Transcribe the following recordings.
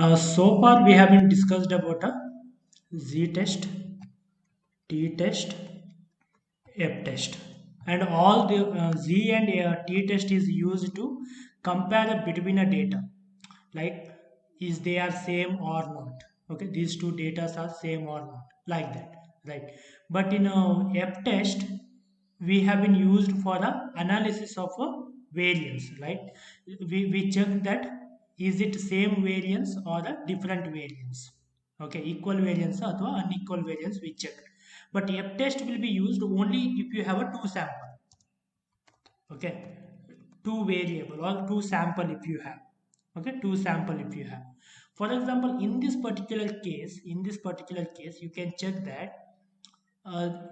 So far we have been discussed about a z test, t test, f test, and all the z and t test is used to compare between a data, like is they are same or not. Okay, these two data are same or not, like that, right? But in a f test, we have been used for the analysis of a variance, right? We check that is it same variance or a different variance. Okay, equal variance or unequal variance we check. But f test will be used only if you have a two sample. Okay, two variable or two sample if you have. Okay, two sample if you have. For example, in this particular case you can check that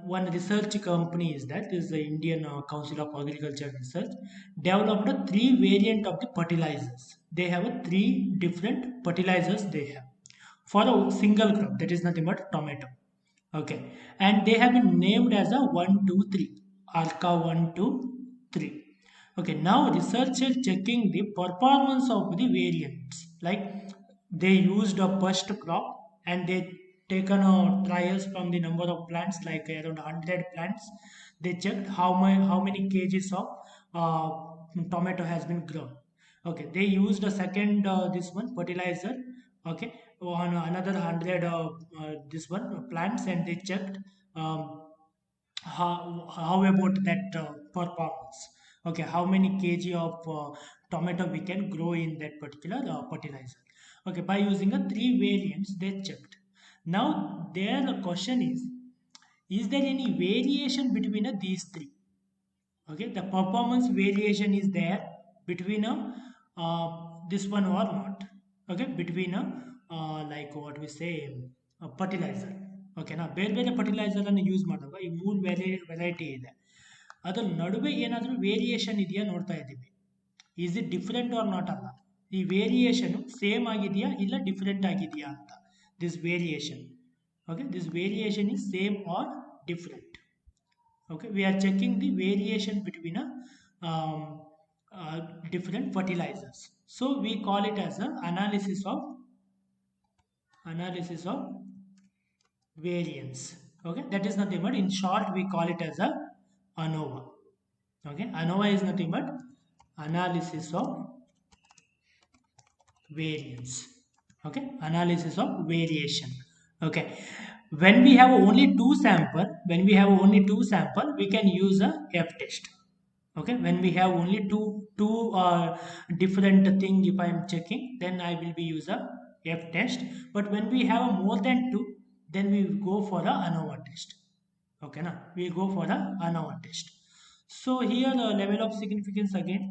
one research company is that is the Indian Council of Agriculture Research developed a three variant of the fertilizers. They have a three different fertilizers they have for a single crop, that is nothing but tomato. Okay, and they have been named as a 1 2 3, Arca 1 2 3. Okay, now researchers checking the performance of the variants. Like they used a first crop and they taken trials from the number of plants, like around 100 plants. They checked how many kgs of tomato has been grown. Okay, they used a second this one fertilizer. Okay, on another 100 this one plants, and they checked um, how about that performance. Okay, how many kg of tomato we can grow in that particular fertilizer. Okay, by using a three variants they checked. Now there the question is there any variation between these three? Okay, the performance variation is there between a this one or not. Okay, between a like what we say, a fertilizer. Okay, now ಬೇರೆ ಬೇರೆ fertiliser ಅನ್ನು use ಮಾಡುವಾಗ ಈ ಮೂರು variety ಇದೆ. ಅದ್ರ ನಡುವೆ ಏನಾದರೂ ವೇರಿಯೇಷನ್ ಇದೆಯಾ ನೋಡ್ತಾ ಇದ್ದೀವಿ. Is it different or not ಅಲ್ಲ, ಈ ವೇರಿಯೇಷನ್ ಸೇಮ್ ಆಗಿದೆಯಾ ಇಲ್ಲ ಡಿಫ್ರೆಂಟ್ ಆಗಿದೆಯಾ ಅಂತ. This variation, okay, this variation is same or different. Okay, we are checking the variation between a um, different fertilizers, so we call it as a analysis of variance. Okay, that is nothing but in short we call it as a ANOVA. Okay, ANOVA is nothing but analysis of variance. Okay, analysis of variation. Okay, when we have only two sample we can use a f test. Okay, when we have only two different thing, if I am checking, then I will be use a f test. But when we have more than two, then we will go for a ANOVA test. Okay, now we go for a ANOVA test. So here the level of significance, again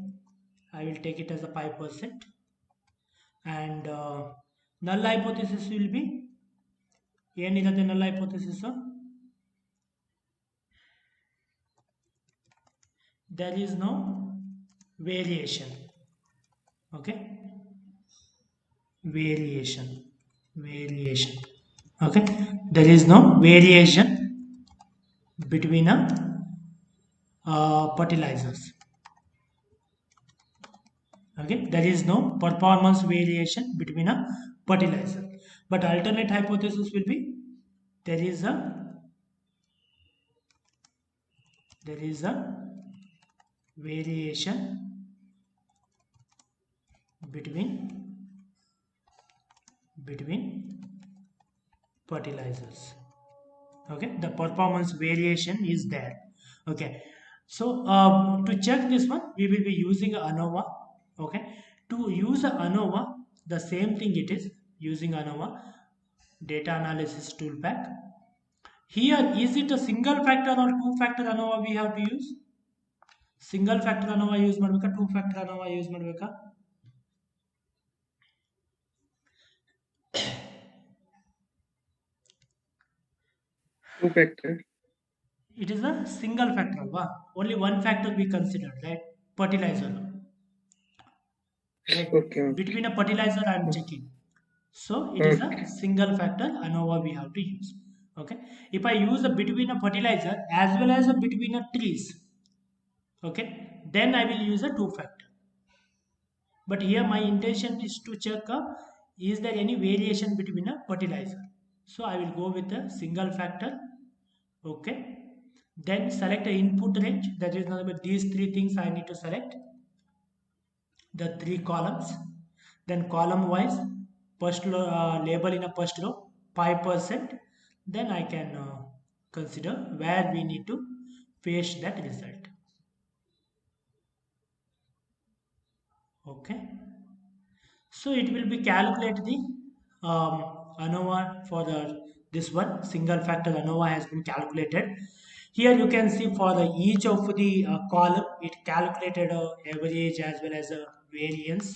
I will take it as a 5%, and null hypothesis will be ಏನಿರುತ್ತೆ null hypothesis? There is no variation. Okay, variation. Okay, there is no variation between a fertilizers. Okay, there is no performance variation between a fertilizer. But alternate hypothesis will be there is a variation between fertilizers. Okay, the performance variation is there. Okay, so to check this one we will be using ANOVA. Okay, to use ANOVA, the same thing it is using ANOVA data analysis tool pack. Here, is it a single factor or two factor ANOVA we have to use? Single factor ANOVA use ಮಾಡಬೇಕಾ, two factor ANOVA use ಮಾಡಬೇಕಾ? Two factor. It is a single factor alva, only one factor we consider, right? Fertilizer, right? Okay. Between a fertilizer I am checking, so it is a Okay. single factor ANOVA we have to use. Okay, if I use a between a fertilizer as well as a between a trees, okay, then I will use a two factor. But here my intention is to check is there any variation between a fertilizer? So I will go with a single factor. Okay, then select a input range, that is nothing but these three things I need to select, the three columns. Then column wise, first label in a first row 5%. Then I can consider where we need to paste that result. Okay, so it will be calculate the ANOVA for the this one single factor ANOVA has been calculated. Here you can see for the each of the column it calculated average as well as a variance.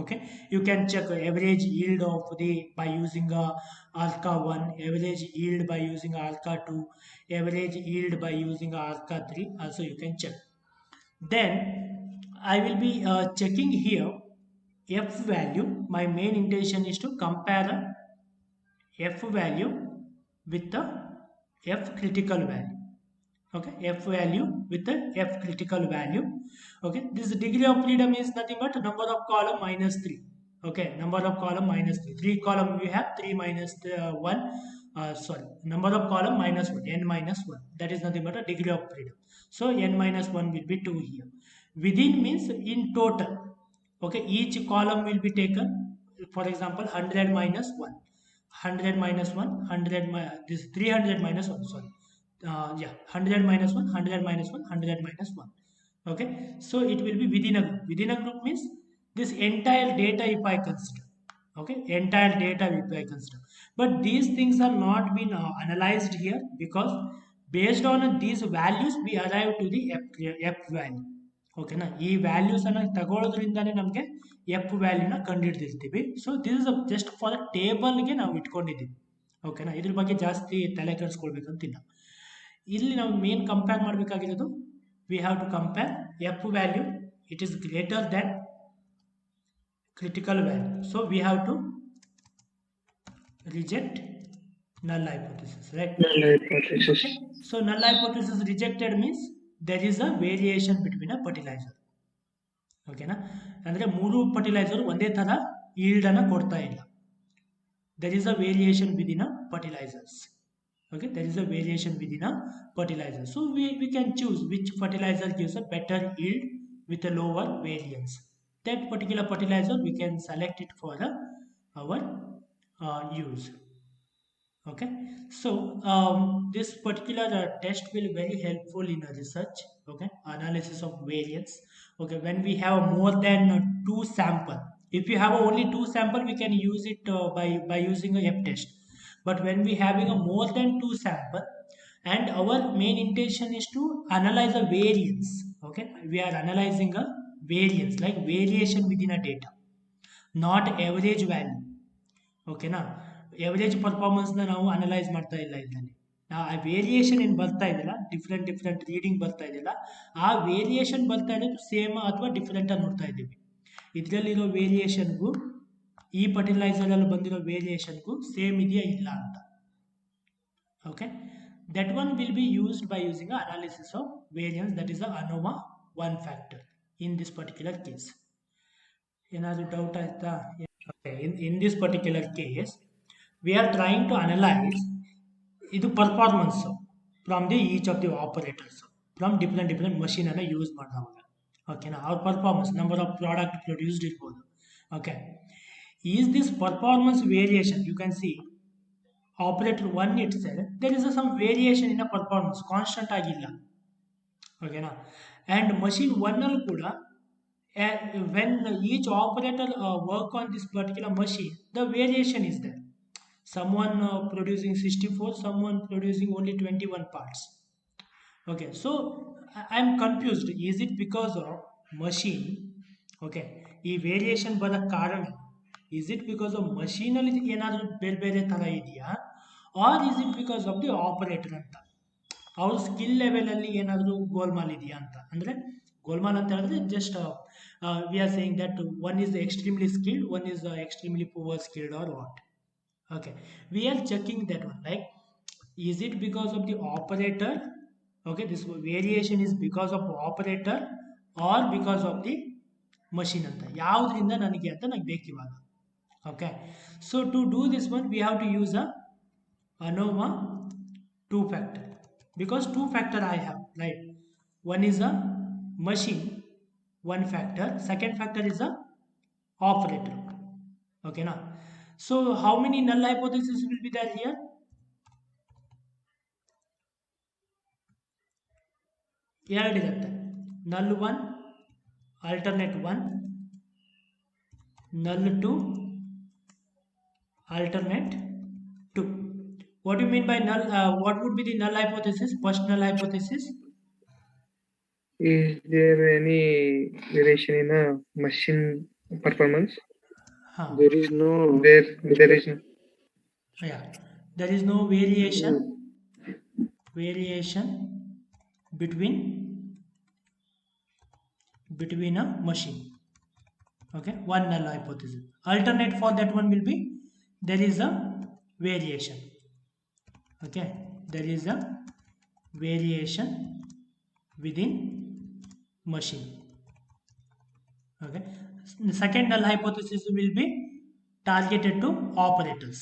Okay, you can check average yield of the by using ALCA 1, average yield by using ALCA 2, average yield by using ALCA 3. Also you can check. Then I will be checking here f value. My main intention is to compare f value with the f critical value. Okay, f value with the f critical value. Okay, this degree of freedom is nothing but number of column minus 3. Okay, number of column minus 3. 3 column we have 3 minus 1. Sorry, number of column minus 1, n minus 1. That is nothing but a degree of freedom. So n minus 1 will be 2 here. Within means in total. Okay, each column will be taken. For example, 100 minus 1. 100 minus 1, 100 this 300 minus 1, sorry. Yeah, 100 minus 1, 100 minus 1, 100 minus 1. Okay, so it will be within a group. Within a group means this entire data if I consider. Okay, entire data if I consider. But these things are not been analyzed here, because based on these values we arrive to the f value. ಓಕೆನಾ, ಈ values ಅನ್ನ ತಗೊಳ್ಳೋದ್ರಿಂದಾನೇ ನಮಗೆ F ವ್ಯಾಲ್ಯೂನ ಕಂಡುಹಿಡಿದಿರ್ತೀವಿ. So this is just for a ಟೇಬಲ್ಗೆ ನಾವು ಇಟ್ಕೊಂಡಿದ್ದೀವಿ. ಓಕೆನಾ, ಇದ್ರ ಬಗ್ಗೆ ಜಾಸ್ತಿ ತಲೆ ಕೆಡಿಸ್ಕೊಳ್ಬೇಕಂತಿಲ್ಲ. ಇಲ್ಲಿ ನಾವು ಮೇನ್ ಕಂಪೇರ್ ಮಾಡಬೇಕಾಗಿರೋದು, we have to compare F value, it is greater than critical value. So we have to reject null hypothesis, right? Null hypothesis. Okay. So null hypothesis rejected means there is a variation between a fertilizer. ಓಕೆನಾ, ಅಂದರೆ ಮೂರು fertiliser ಒಂದೇ ಥರ yield ಅನ್ನು ಕೊಡ್ತಾ ಇಲ್ಲ. there is a variation within a fertilizers. Okay, there is a variation within a fertilizer. So we can choose which fertilizer gives a better yield with a lower variance. That particular fertilizer we can select it for our use. Okay, so this particular test will be very helpful in research. Okay, analysis of variance. Okay, when we have more than two sample, if you have only two sample we can use it by using a f test. But when we having a more than two sample and our main intention is to analyze a variance. Okay, we are analyzing a variance like variation within a data, not average value. ಓಕೆನಾ, average ಪರ್ಫಾರ್ಮೆನ್ಸ್ನ ನಾವು analyse ಮಾಡ್ತಾ ಇಲ್ಲ ಇದರಲ್ಲಿ. ಆ variation ಏನು ಬರ್ತಾ ಇದೆಯಲ್ಲ, different reading ಬರ್ತಾ ಇದೆಯಲ್ಲ, ಆ ವೇರಿಯೇಷನ್ ಬರ್ತಾ ಇರೋದು ಸೇಮ್ ಅಥವಾ ಡಿಫ್ರೆಂಟ್ ಆಗಿ ನೋಡ್ತಾ ಇದ್ದೀವಿ. ಇದರಲ್ಲಿರೋ ವೇರಿಯೇಷನ್ಗೂ ಈ ಫರ್ಟಿಲೈಸರಲ್ಲಿ ಬಂದಿರೋ ವೇರಿಯೇಷನ್ಗೂ ಸೇಮ್ ಇದೆಯಾ ಇಲ್ಲ ಅಂತ. Okay, that one will be used by using a analysis of variance, that is the ANOVA 1 factor in this particular case. ಏನಾದರೂ ಡೌಟ್ ಆಯ್ತಾ? Okay, in this particular case we are trying to analyze ಇದು performance from the each of the operators from different machine ಅನ್ನ use ಮಾಡಿದಾಗ. ಓಕೆನಾ, ಅವ್ರ performance, number of product produced ಇರ್ಬೋದು. Okay, is this performance variation, you can see operator 1 itself there is some variation in a performance, constant ಆಗಿಲ್ಲ. ಓಕೆನಾ, and machine 1 ಅಲ್ಲಿ ಕೂಡ when each operator work on this particular machine, the variation is there. Someone producing 64, someone producing only 21 parts. Okay, so I am confused. Is it because of machine? Okay, ಈ variation ಬರೋ ಕಾರಣ, is it because of machine ಅಲ್ಲಿ ಏನಾದರೂ ಬೇರೆ ಬೇರೆ ಥರ ಇದೆಯಾ, R is it because of the operator ಅಂತ, ಅವ್ರ ಸ್ಕಿಲ್ ಲೆವೆಲಲ್ಲಿ ಏನಾದರೂ ಗೋಲ್ಮಾಲ್ ಇದೆಯಾ ಅಂತ. ಅಂದರೆ ಗೋಲ್ಮಾಲ್ ಅಂತ ಹೇಳಿದ್ರೆ just we are saying that one is extremely skilled, one is extremely poor skilled or what. Okay, we are checking that one, like is it because of the operator? Okay, this variation is because of operator or because of the machine ಅಂತ, ಯಾವುದರಿಂದ ನನಗೆ ಅಂತ ನಂಗೆ ಬೇಕು ಇವಾಗ. Okay, so to do this one we have to use a ANOVA two factor, because two factor I have, right? One is a machine, one factor, second factor is a operator. Okay now, so how many null hypotheses will be there here? ಎರಡಿರುತ್ತೆ. null 1, alternate 1, null 2, alternate 2. What do you mean by null? What would be the null hypothesis? First null hypothesis. Is there any variation in a machine performance? Huh. There is no. There is no. Yeah, there is no variation between a machine. Okay, one null hypothesis. Alternate for that one will be there is a variation. Okay, there is a variation within machine. Okay, the second null hypothesis will be targeted to operators.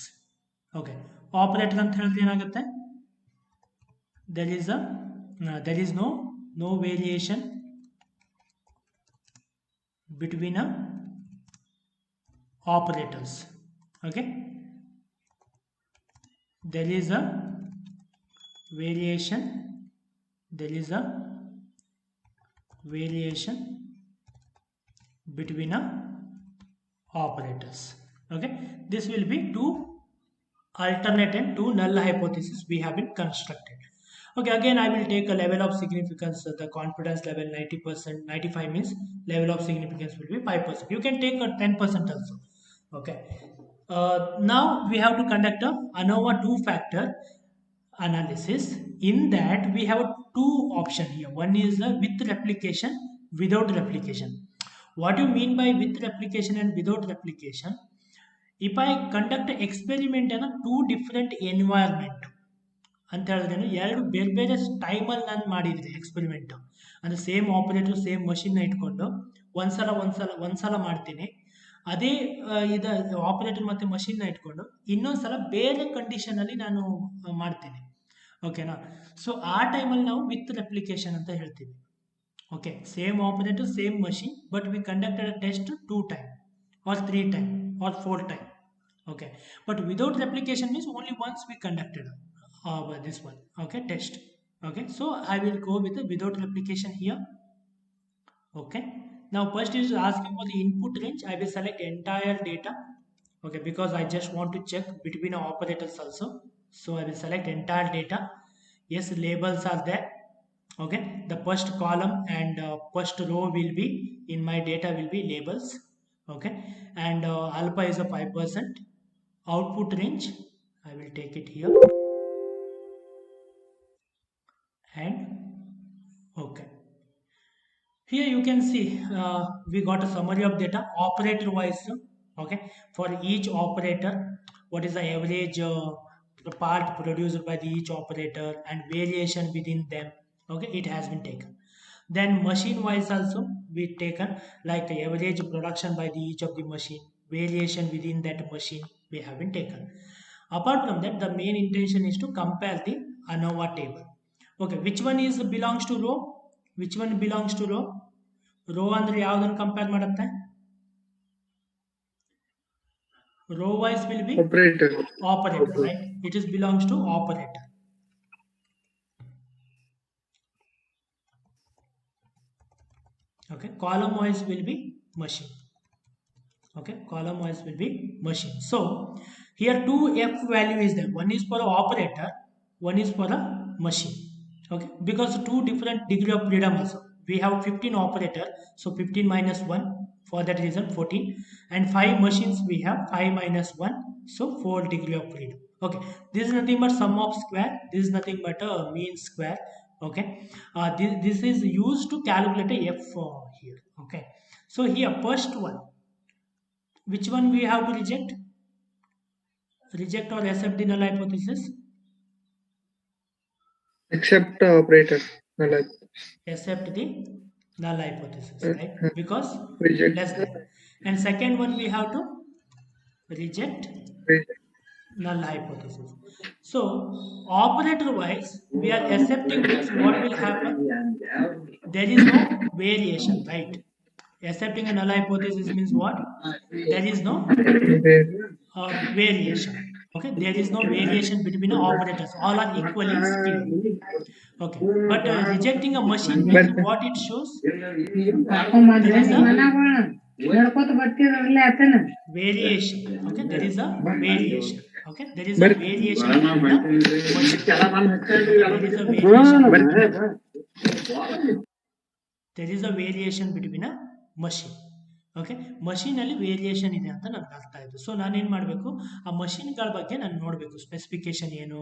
Okay, operator ಅಂತ ಹೇಳಿದ್ರೆ ಏನಾಗುತ್ತೆ? There is no variation between a operators. Okay, there is a variation there is a variation between a operators. Okay, this will be two alternate and two null hypothesis we have been constructed. Okay, again I will take a level of significance. The confidence level 90%, 95 means level of significance will be 5%. You can take a 10% also. Okay, now we have to conduct a ANOVA two factor analysis. In that we have two option here. One is with replication, without replication. What do you mean by with replication and without replication? If I conduct an experiment in a two different environment ಅಂತ ಹೇಳಿದ್ರೆ ಎರಡು ಬೇರೆ ಬೇರೆ ಟೈಮಲ್ಲಿ ನಾನು ಮಾಡಿದ್ರೆ experiment ಅಂದರೆ same operator same ಮಷಿನ್ನ ಇಟ್ಕೊಂಡು ಒಂದ್ಸಲ ಮಾಡ್ತೀನಿ. ಅದೇ ಇದು ಆಪರೇಟರ್ ಮತ್ತು ಮಷಿನ್ನ ಇಟ್ಕೊಂಡು ಇನ್ನೊಂದ್ಸಲ ಬೇರೆ ಕಂಡೀಷನಲ್ಲಿ ನಾನು ಮಾಡ್ತೀನಿ. ಓಕೆನಾ, ಸೊ ಆ ಟೈಮಲ್ಲಿ ನಾವು ವಿತ್ ರೆಪ್ಲಿಕೇಶನ್ ಅಂತ ಹೇಳ್ತೀವಿ. Okay, same operator same machine but we conducted a test 2 time or 3 time or 4 time. Okay, but without replication means only once we conducted this one. Okay, test. Okay, so I will go with the without replication here. Okay, now first is asking for the input range. I will select entire data. Okay, because I just want to check between operators also, so I will select entire data. Yes, labels are there. Okay, the first column and first row will be in my data will be labels. Okay, and alpha is a 5%. Output range I will take it here, and okay, here you can see we got a summary of data operator wise. Okay, for each operator what is the average part produced by the each operator and variation within them. Okay, it has been taken. Then machine wise also we taken like the average production by the each of the machine, variation within that machine we have been taken. Apart from that, the main intention is to compare the ANOVA table. Okay, which one is belongs to row, which one belongs to row? Row ಅಂದ್ರೆ ಯಾವುದನ್ನು compare ಮಾಡುತ್ತೆ? Row wise will be Operator. right? It is belongs to operator. Okay, column wise will be machine. Okay, column wise will be machine. So here two f value is there. One is for the operator, one is for the machine. Okay, because two different degree of freedom also. We have 15 operator, so 15 minus 1, for that reason 14, and 5 machines we have 5 minus 1, so 4 degree of freedom. Okay, this is nothing but sum of square, this is nothing but a mean square. Okay, this is used to calculate a f here. Okay, so here first one, which one we have to reject? Reject or accept the null hypothesis? Accept operator. Like Accept the null hypothesis, right? Because reject. less than. And second one we have to reject Re- null hypothesis. So operator wise, we are accepting means what will happen? There is no variation, right? Accepting a null hypothesis means what? There is no Re- variation. Okay, there is no variation between the operators. All are equally skilled. Okay, but rejecting a machine means but what it shows? There is ಮಧ್ಯಾಹ್ನ a ಮನಾಗೋಣ ನಡ್ಕೋತ ಬರ್ತಿದ್ರಲ್ಲ ಆತನ variation. Okay, there is a variation. Okay, there is a but variation between the machine. Okay, there is a variation. There is a variation between a machine. Okay ಮಷೀನಲ್ಲಿ variation ಇದೆ ಅಂತ ನನಗೆ ಅರ್ಥ ಆಯಿತು. So ನಾನೇನು ಮಾಡಬೇಕು, ಆ ಮಷಿನ್ಗಳ ಬಗ್ಗೆ ನಾನು ನೋಡಬೇಕು, ಸ್ಪೆಸಿಫಿಕೇಶನ್ ಏನು,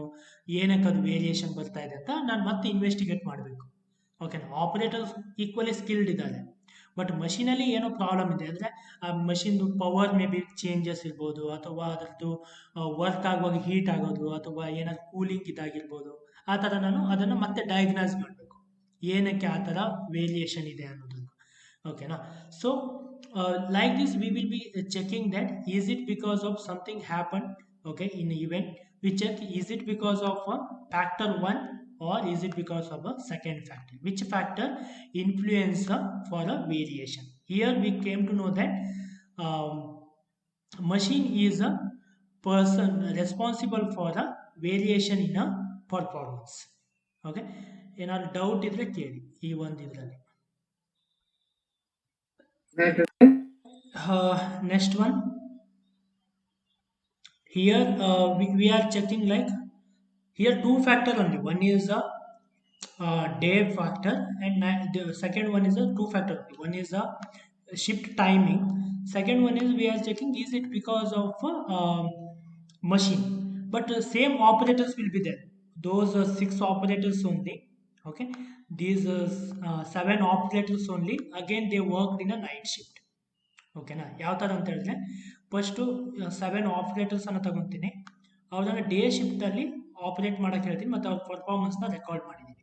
ಏನಕ್ಕೆ ಅದು ವೇರಿಯೇಷನ್ ಬರ್ತಾ ಇದೆ ಅಂತ ನಾನು ಮತ್ತೆ ಇನ್ವೆಸ್ಟಿಗೇಟ್ ಮಾಡಬೇಕು. ಓಕೆನಾ, ಆಪರೇಟರ್ಸ್ ಈಕ್ವಲಿ ಸ್ಕಿಲ್ಡ್ ಇದ್ದಾರೆ, ಬಟ್ ಮಷೀನಲ್ಲಿ ಏನೋ ಪ್ರಾಬ್ಲಮ್ ಇದೆ ಅಂದರೆ ಆ ಮಷಿನ್ದು ಪವರ್ ಮೇ ಬಿ ಚೇಂಜಸ್ ಇರ್ಬೋದು, ಅಥವಾ ಅದರದ್ದು ವರ್ಕ್ ಆಗುವಾಗ ಹೀಟ್ ಆಗೋದು, ಅಥವಾ ಏನಾದ್ರು ಕೂಲಿಂಗ್ ಇದಾಗಿರ್ಬೋದು. ಆ ಥರ ನಾನು ಅದನ್ನು ಮತ್ತೆ ಡಯಾಗ್ನೈಸ್ ಮಾಡಬೇಕು, ಏನಕ್ಕೆ ಆ ಥರ ವೇರಿಯೇಷನ್ ಇದೆ ಅನ್ನೋದನ್ನು. ಓಕೆನಾ, so like this we will be checking that is it because of something happened, okay, in the event. We check is it because of a factor 1 or is it because of a second factor, which factor influence for a variation. Here we came to know that um, machine is a person responsible for a variation in a performance. Okay, ಏನಾದ್ರು doubt ಇದ್ರೆ ಕೇಳಿ ಈ ಒಂದು ಇದರಲ್ಲಿ. Next one. Here we are checking like here two factor only. One is a day factor and the second one is a two factor only. One is a shift timing. Second one is we are checking is it because of machine. But same operators will be there. Those 6 operators only. Okay. These 7 operators only. Again they worked in a night shift. ಓಕೆನಾ, ಯಾವ ಥರ ಅಂತ ಹೇಳಿದ್ರೆ first 7 ಆಪ್ರೇಟರ್ಸನ್ನು ತಗೊತೀನಿ, ಅವ್ರನ್ನ day ಶಿಫ್ಟಲ್ಲಿ operate ಮಾಡೋಕ್ಕೆ ಹೇಳ್ತೀನಿ ಮತ್ತು ಅವ್ರ ಪರ್ಫಾರ್ಮೆನ್ಸ್ನ ರೆಕಾರ್ಡ್ ಮಾಡಿದ್ದೀನಿ.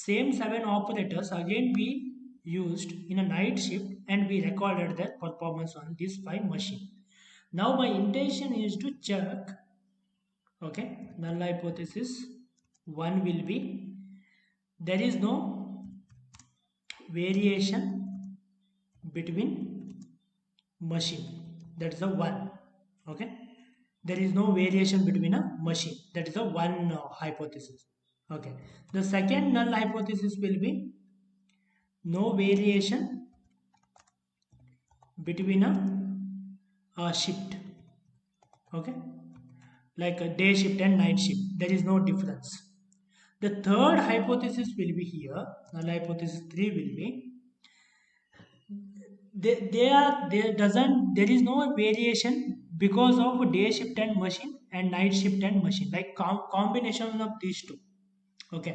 Same 7 operators again we used in a night shift and we recorded their performance on this 5 machine. Now my intention is to check, okay, null hypothesis 1 will be there is no variation between machine, that is a 1. Okay, there is no variation between a machine, that is a 1 hypothesis. Okay, the second null hypothesis will be no variation between a shift. Okay, like a day shift and night shift, there is no difference. The third hypothesis will be here, null hypothesis 3 will be there is no variation because of day shift and machine and night shift and machine, like combination of these two. Okay,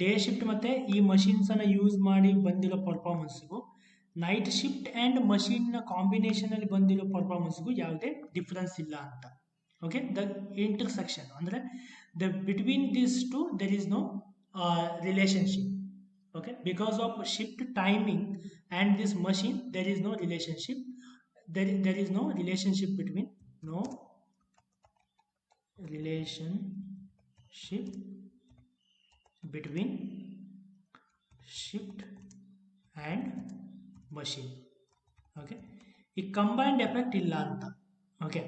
day shift ಮತ್ತು ಈ ಮಷಿನ್ಸನ್ನು use ಮಾಡಿ ಬಂದಿರೋ ಪರ್ಫಾರ್ಮೆನ್ಸ್ಗೂ night shift and ಮಷಿನ್ನ ಕಾಂಬಿನೇಷನಲ್ಲಿ ಬಂದಿರೋ ಪರ್ಫಾರ್ಮೆನ್ಸ್ಗೂ ಯಾವುದೇ difference ಇಲ್ಲ ಅಂತ. Okay, the intersection ಅಂದರೆ between this two there is no relationship. Okay, because of shift timing and this machine there is no relationship, there is no relationship between, no relationship between shift and machine. Okay, ಈ combined effect ಇಲ್ಲ ಅಂತ. Okay,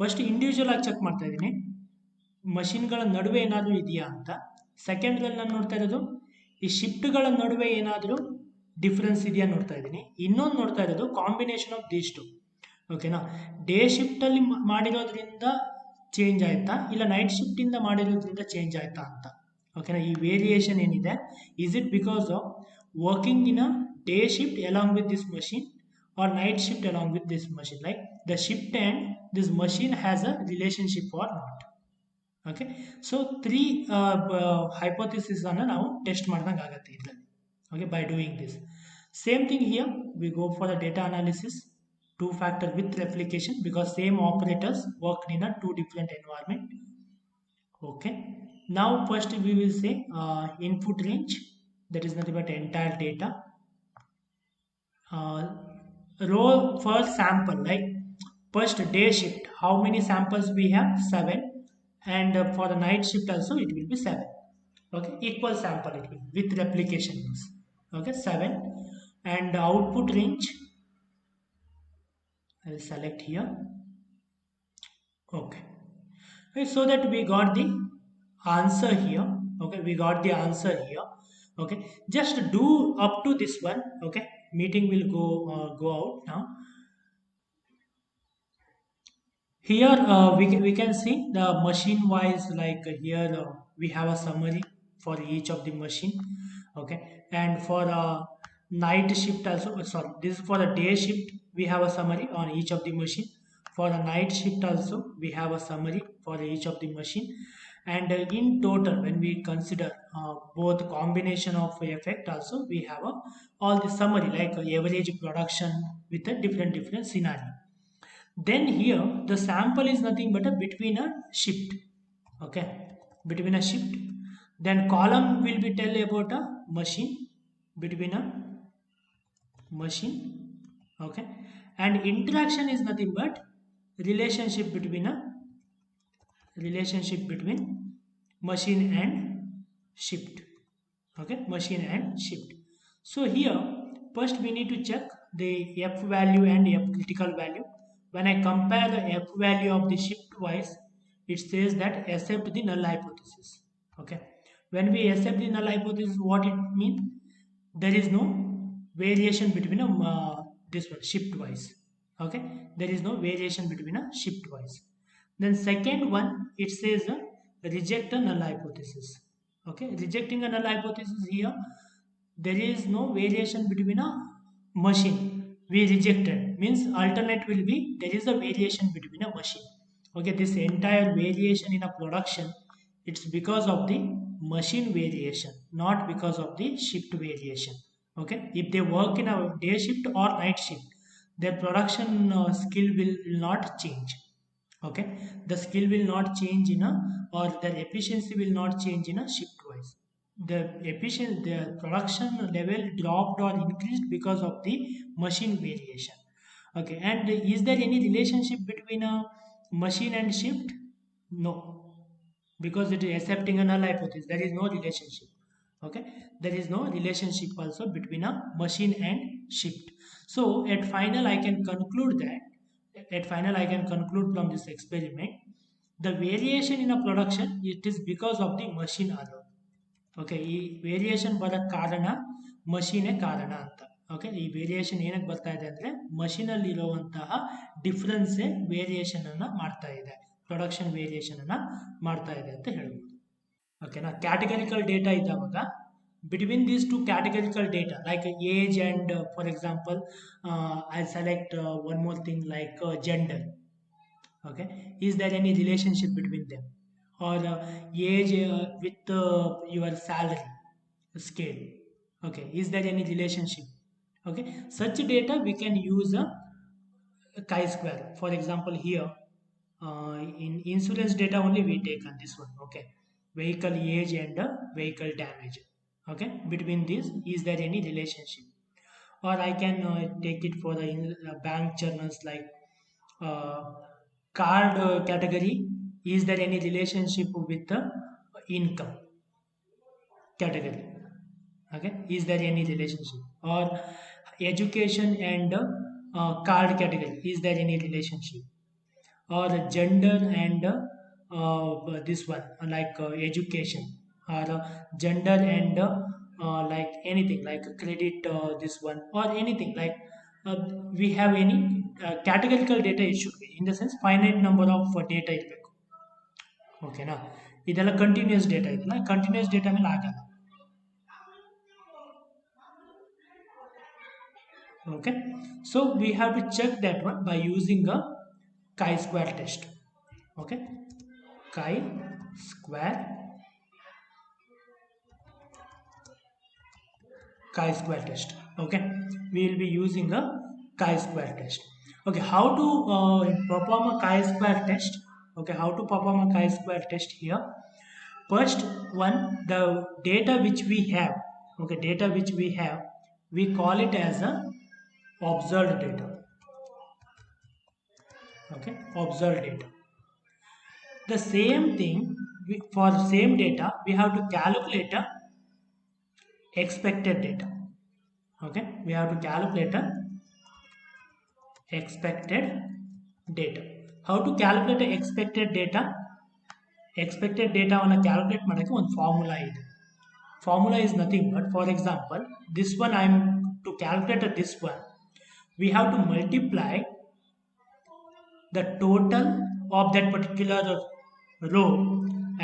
first individual ಆಗಿ check ಮಾಡ್ತಾ ಇದ್ದೀನಿ ಮಷಿನ್ಗಳ ನಡುವೆ ಏನಾದರೂ ಇದೆಯಾ ಅಂತ. ಸೆಕೆಂಡ್ರಲ್ಲಿ ನಾನು ನೋಡ್ತಾ ಇರೋದು ಈ ಶಿಫ್ಟ್ಗಳ ನಡುವೆ ಏನಾದರೂ ಡಿಫ್ರೆನ್ಸ್ ಇದೆಯಾ ನೋಡ್ತಾ ಇದ್ದೀನಿ. ಇನ್ನೊಂದು ನೋಡ್ತಾ ಇರೋದು ಕಾಂಬಿನೇಷನ್ ಆಫ್ ದೀಸ್ ಟು. ಓಕೆನಾ, ಡೇ ಶಿಫ್ಟಲ್ಲಿ ಮಾಡಿರೋದ್ರಿಂದ ಚೇಂಜ್ ಆಯಿತಾ, ಇಲ್ಲ ನೈಟ್ ಶಿಫ್ಟಿಂದ ಮಾಡಿರೋದ್ರಿಂದ ಚೇಂಜ್ ಆಯಿತಾ ಅಂತ. ಓಕೆನಾ, ಈ ವೇರಿಯೇಷನ್ ಏನಿದೆ, is it because of working in a day shift along with this machine or night shift along with this machine, like the shift and this machine has a relationship or not. Okay, so 3 hypothesis ಅನ್ನು ನಾವು test ಮಾಡ್ದಂಗೆ ಆಗುತ್ತೆ ಇದರಲ್ಲಿ. Okay, by doing this same thing here we go for the data analysis 2 factor with replication because same operators worked in a 2 different environment. Okay, now first we will say input range, that is nothing but entire data. Row for sample, like First day shift, how many samples we have? 7. And for the night shift also it will be 7. Okay, equal sample it will with replication means. Okay, 7. And output range, I will select here. Okay. Okay, so that we got the answer here. Okay, we got the answer here. Okay, just do up to this one. Okay, meeting will go out now. Here we can see the machine wise, like here we have a summary for each of the machine. Okay, and for night shift also, sorry, this is for the day shift, we have a summary on each of the machine. For the night shift also we have a summary for each of the machine. And in total, when we consider both combination of effect also, we have all the summary like average production with a different scenario. Then here the sample is nothing but a between a shift. Okay, between a shift. Then column will be tell about a machine, between a machine. Okay, and interaction is nothing but relationship between a relationship between machine and shift. Okay, machine and shift. So here first we need to check the f value and f critical value. When I compare the f value of the shift wise, it says that accept the null hypothesis. Okay, when we accept the null hypothesis, what it means? There is no variation between a this one shift wise. Okay, there is no variation between a shift wise. Then second one, it says reject a null hypothesis. Okay, rejecting a null hypothesis here, there is no variation between a machine. We rejected means alternate will be there is a variation between a machine. Okay, this entire variation in a production, it's because of the machine variation, not because of the shift variation. Okay, if they work in a day shift or night shift, their production skill will not change. Okay, the skill will not change in a, or their efficiency will not change in a shift wise. The efficient, the production level dropped or increased because of the machine variation. Okay, and is there any relationship between a machine and shift? No, because it is accepting a null hypothesis, there is no relationship. Okay, there is no relationship also between a machine and shift. So at final I can conclude that, at final I can conclude from this experiment, the variation in a production, it is because of the machine alone. Okay, ಈ variation ಬರೋಕ್ಕೆ ಕಾರಣ ಮಷೀನೇ ಕಾರಣ ಅಂತ. Okay, ಈ variation ಏನಕ್ಕೆ ಬರ್ತಾ ಇದೆ ಅಂದರೆ ಮಷೀನಲ್ಲಿ ಇರುವಂತಹ ಡಿಫ್ರೆನ್ಸೇ ವೇರಿಯೇಷನ್ ಅನ್ನ ಮಾಡ್ತಾ ಇದೆ, ಪ್ರೊಡಕ್ಷನ್ ವೇರಿಯೇಷನ್ ಅನ್ನ ಮಾಡ್ತಾ ಇದೆ ಅಂತ ಹೇಳ್ಬೋದು. ಓಕೆನಾ, ಕ್ಯಾಟಗರಿಕಲ್ data ಇದ್ದಾವಾಗ between these two categorical data like age and for example I'll select one more thing like gender. Okay, is there any relationship between them? Or age with your salary scale. Okay, is there any relationship? Okay, such data we can use a chi-square. For example here in insurance data only we take on this one. Okay, vehicle age and vehicle damage. Okay, between these is there any relationship? Or I can take it for the bank journals like uh, card category, is there any relationship with the income category? Okay, is there any relationship? Or education and card category, is there any relationship? Or gender and this one like education, or gender and like anything like credit this one, or anything like uh, we have any categorical data, it should be in the sense finite number of data ಇರಬೇಕು. ಓಕೆನಾ, ಇದೆಲ್ಲ continuous data ಇದೆಲ್ಲ continuous data ಮೇಲೆ ಆಗಲ್ಲ. Okay, so we have to check that one by using a chi-square test. Okay, chi-square chi-square test. Okay, we will be using a chi-square test. Okay, how to perform a chi-square test? Okay, how to perform a chi-square test here? First one, the data which we have, okay, data which we have, we call it as a observed data. Okay, observed data. The same thing, for the same data, we have to calculate a expected data. Okay, we have to calculate a expected data. How to calculate a expected data? Expected data on a calculate ಮಾಡಕ್ಕೆ ಒಂದು formula ಇದೆ. Formula is nothing but, for example, this one I'm to calculate this one, we have to multiply the total of that particular row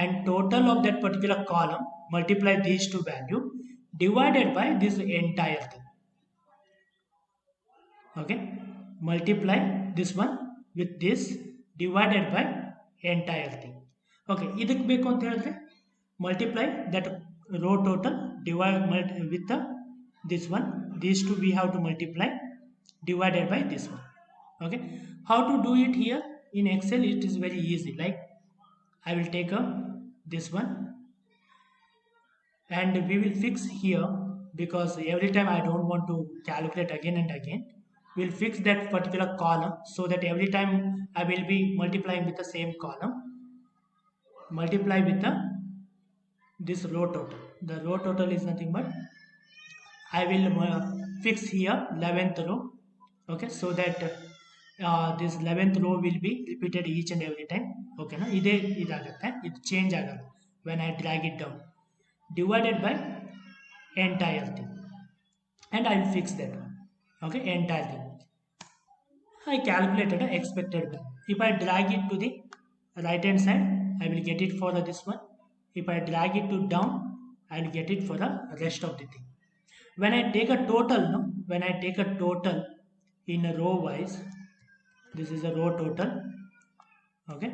and total of that particular column, multiply these two value divided by this entire thing. Okay, multiply this one with this divided by entire thing. Okay, ಇದಕ್ಕೆ ಬೇಕು ಅಂತ ಹೇಳಿದ್ರೆ multiply that row total with this one, these two we have to multiply divided by this one. Okay, how to do it here in Excel? It is very easy. Like, I will take this one and we will fix here, because every time I don't want to calculate again and again. We'll fix that particular column so that every time I will be multiplying with the same column, multiply with this row total. The row total is nothing but, I will fix here 11th row. Okay, so that this 11th row will be repeated each and every time. Okay, na ide idagutte, it change agalla when I drag it down, divided by entire thing, and I will fix that one. Okay, entire thing. I calculated an expected value. If I drag it to the right hand side, I will get it for this one. If I drag it to down, I will get it for the rest of the thing. When I take a total, no? When I take a total in a row wise, this is a row total. Okay,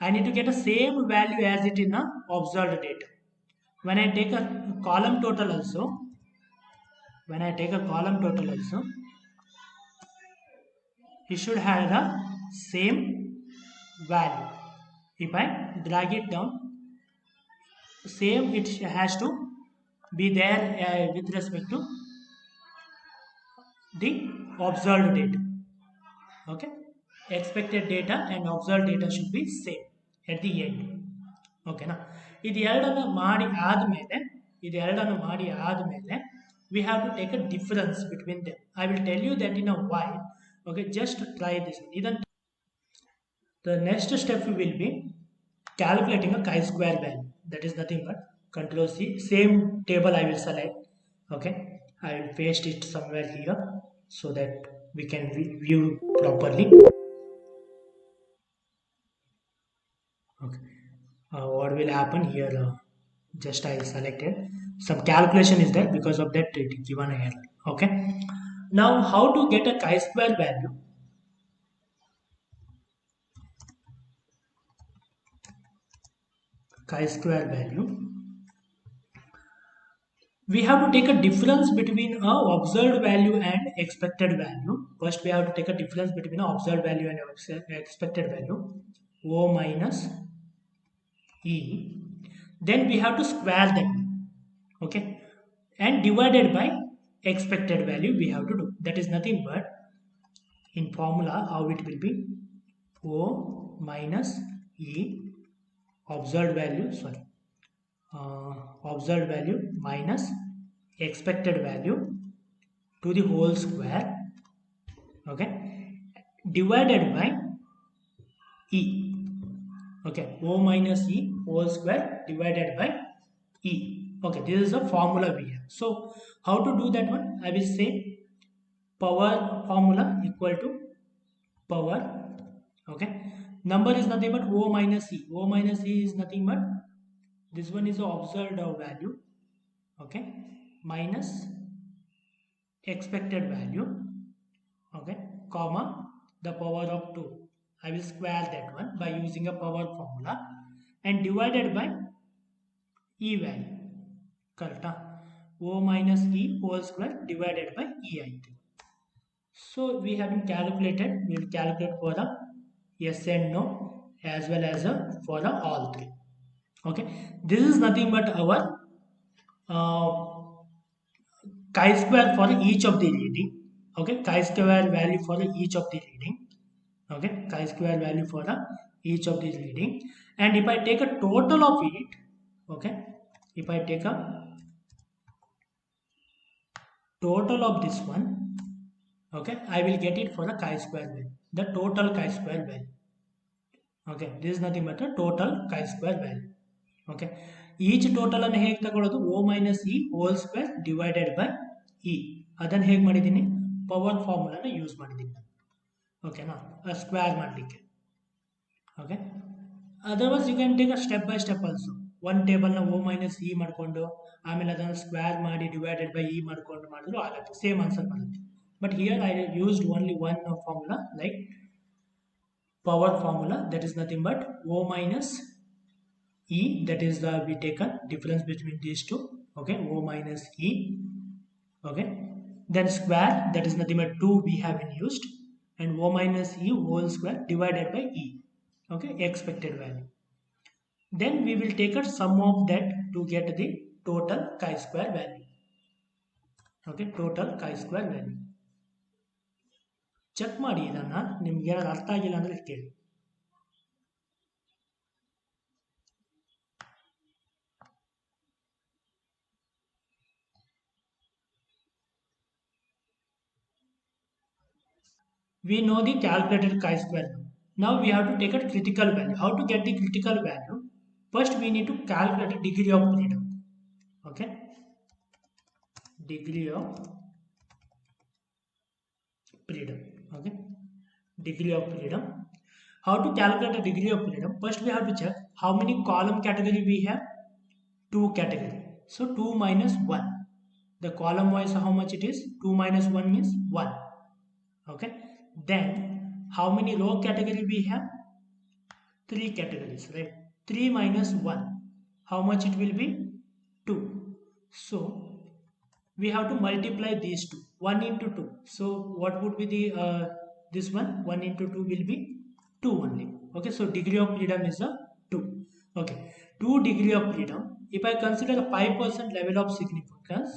I need to get the same value as it in a observed data. When I take a column total also, it should have the same value. If I drag it down, same it has to be there with respect to the observed data. Okay, expected data and observed data should be same at the end. Okay na, ಇದೆರಡನ್ನು ಮಾಡಿ ಆದಮೇಲೆ we have to take a difference between them. I will tell you that in a while. Okay, just try this. The next step will be calculating a chi-square value. That is nothing but Control C. Same table I will select. Okay, I will paste it somewhere here so that we can view properly. Okay, what will happen here? Just I selected some calculation is there, because of that it given a error. Okay, now how to get a chi-square value? Chi-square value, we have to take a difference between a observed value and expected value. First we have to take a difference between a observed value and expected value, O minus E. Then we have to square that. Okay, and divided by expected value we have to do. That is nothing but, in formula how it will be, O minus E observed value minus expected value to the whole square. Okay, divided by E. Okay, O minus E whole square divided by E. Okay, this is a formula we have. So how to do that one? I will say power formula equal to power. Okay, number is nothing but O minus E. O minus E is nothing but, this one is the observed value. Okay, minus expected value. Okay, comma the power of 2. I will square that one by using a power formula, and divided by E value. Correct? O minus E whole square divided by E. So we have been calculated. We will calculate for the yes and no as well as for the all three. Okay, this is nothing but our chi-square for each of the reading. Okay, chi-square value for each of the reading. Okay, chi-square value for each of these reading. And if I take a total of it, okay, if I take a total of this one, okay, I will get it for the chi-square value, the total chi-square value. Okay, this is nothing but a total chi-square value. Okay, each total ಅನ್ನು ಹೇಗೆ ತಗೊಳ್ಳೋದು, o minus e whole square divided by e. ಅದನ್ನು ಹೇಗೆ ಮಾಡಿದ್ದೀನಿ, power ಫಾರ್ಮುಲಾನ use ಮಾಡಿದ್ದೀನಿ. ಓಕೆನಾ, square ಮಾಡಲಿಕ್ಕೆ. Okay, otherwise you can take a step by step also. One ಟೇಬಲ್ನ o ಮೈನಸ್ ಇ ಮಾಡಿಕೊಂಡು ಆಮೇಲೆ ಅದನ್ನು ಸ್ಕ್ವೇರ್ ಮಾಡಿ ಡಿವೈಡೆಡ್ ಬೈ ಇ ಮಾಡಿಕೊಂಡು ಮಾಡಿದ್ರು ಆಗುತ್ತೆ, ಸೇಮ್ ಆನ್ಸರ್ ಬರುತ್ತೆ. But here I used only one formula, like power formula, that is nothing but o minus e, that is the we take a difference between these two. Okay, o minus e. Okay, then square, that is nothing but 2 we have been used, and o minus e whole square divided by e. Okay, expected value. Then we will take a sum of that to get the total chi-square value. Okay, total chi-square value. Check ಮಾಡಿ ಇದನ್ನು, ನಿಮ್ಗೆ ಏನಾದ್ರು ಅರ್ಥ ಆಗಿಲ್ಲ ಅಂದರೆ ಕೇಳಿ. We know the calculated chi-square. Now we have to take a critical value. How to get the critical value? First we need to calculate the degree of freedom. Okay, degree of freedom. Okay, degree of freedom. How to calculate the degree of freedom? First we have to check how many column category we have. 2 category. So 2 minus 1. The column wise how much it is? 2 minus 1 means 1. Okay. Then how many row category we have? 3 categories, right? 3 minus 1. How much it will be? 2. So we have to multiply these two. 1 into 2. So what would be the this one? 1 into 2 will be 2 only. Okay. So degree of freedom is a 2. Okay. 2 degree of freedom. If I consider a 5% level of significance,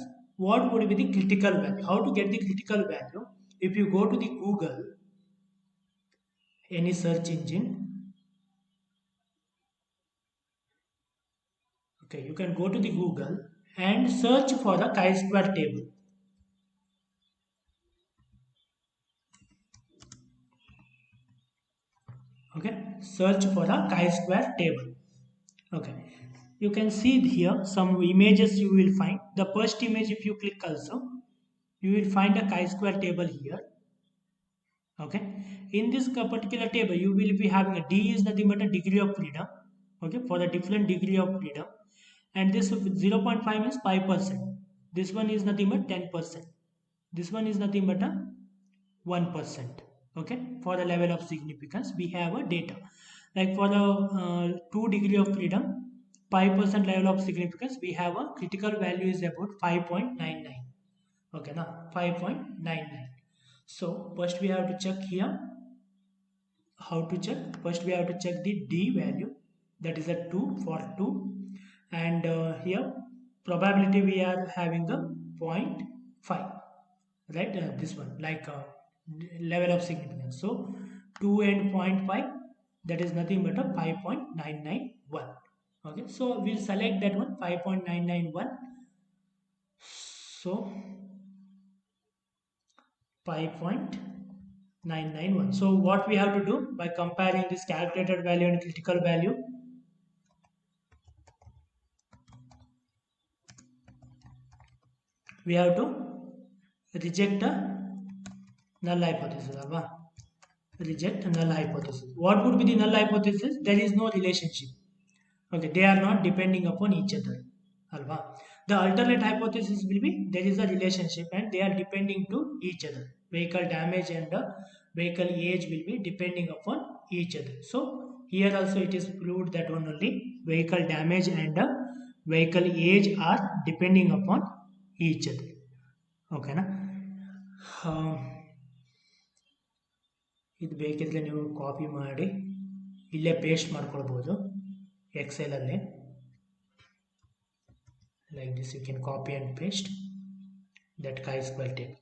what would be the critical value? How to get the critical value? If you go to the Google, any search engine, okay, you can go to the Google and search for the chi-square table. Okay, search for a chi-square table. Okay, you can see here some images you will find. The first image, if you click also, you will find a chi-square table here. Okay, in this particular table you will be having a D is nothing but a degree of freedom. Okay, for the different degree of freedom, and this 0.5 is 5%. This one is nothing but 10%. This one is nothing but a 1%. Okay, for the level of significance we have a data, like for the 2 degree of freedom, 5% level of significance, we have a critical value is about 5.99. Okay, now 5.99. So first we have to check here. How to check? First we have to check the D value, that is a 2 for 2, and here probability we are having a 0.5, right? This one, like level of significance. So 2 and 0.5, that is nothing but a 5.991. Okay, so we'll select that one, 5.991. So 5.991. So what we have to do by comparing this calculated value and critical value? We have to reject the null hypothesis. Reject null hypothesis. What would be the null hypothesis? There is no relationship. Okay, they are not depending upon each other. The alternate hypothesis will be there is a relationship and they are depending to each other. Vehicle damage and vehicle age will be depending upon each other. So here also it is proved that one only vehicle damage and vehicle age are depending upon each other. Okay na? ಇದು ಬೇಕಿದ್ರೆ ನೀವು copy ಮಾಡಿ ಇಲ್ಲೇ paste ಮಾಡ್ಕೊಳ್ಬೋದು Excel ಅಲ್ಲಿ. Like this you can copy and paste that chi-square table.